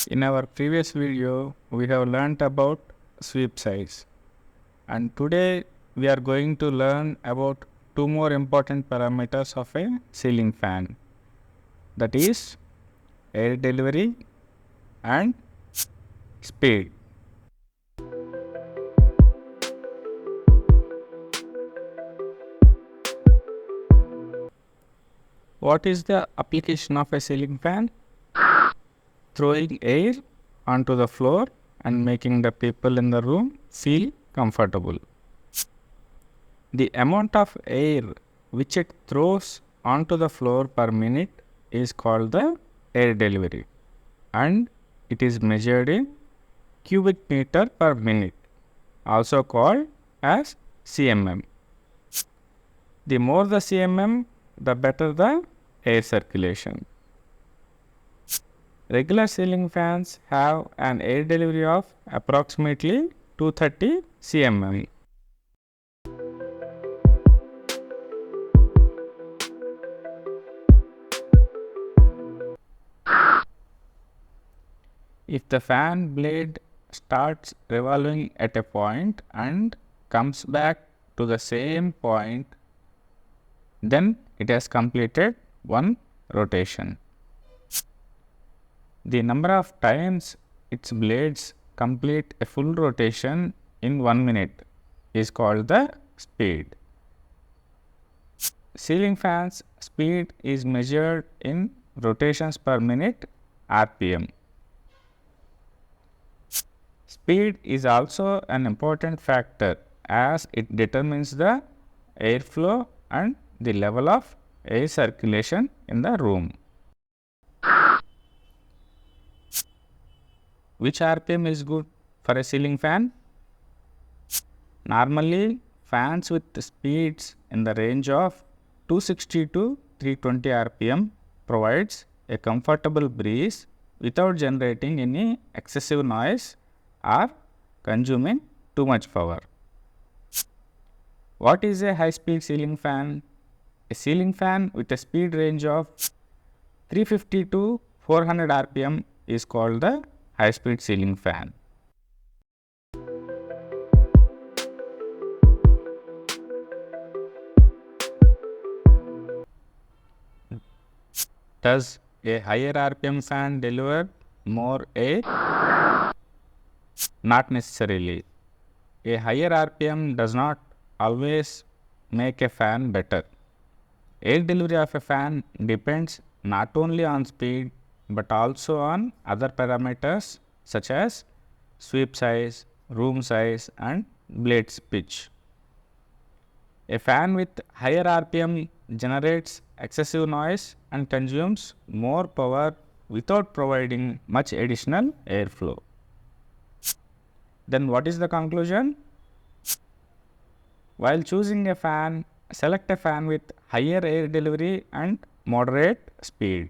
In our previous video, we have learnt about sweep size, and today we are going to learn about two more important parameters of a ceiling fan, that is air delivery and speed. What is the application of a ceiling fan? Throwing air onto the floor and making the people in the room feel comfortable. The amount of air which it throws onto the floor per minute is called the air delivery, and it is measured in cubic meter per minute, also called as cmm. The more the cmm, the better the air circulation. Regular ceiling fans have an air delivery of approximately 230 cmm. If the fan blade starts revolving at a point and comes back to the same point, then it has completed one rotation. The number of times its blades complete a full rotation in 1 minute is called the speed. Ceiling fans speed is measured in rotations per minute (rpm). Speed is also an important factor as it determines the airflow and the level of air circulation in the room. Which RPM is good for a ceiling fan? Normally, fans with speeds in the range of 260 to 320 RPM provides a comfortable breeze without generating any excessive noise or consuming too much power. What is a high-speed ceiling fan? A ceiling fan with a speed range of 350 to 400 RPM is called the high-speed ceiling fan. Does a higher RPM fan deliver more air? Not necessarily. A higher RPM does not always make a fan better. Air delivery of a fan depends not only on speed but also on other parameters such as sweep size, room size, and blades pitch. A fan with higher RPM generates excessive noise and consumes more power without providing much additional airflow. Then what is the conclusion? While choosing a fan, select a fan with higher air delivery and moderate speed.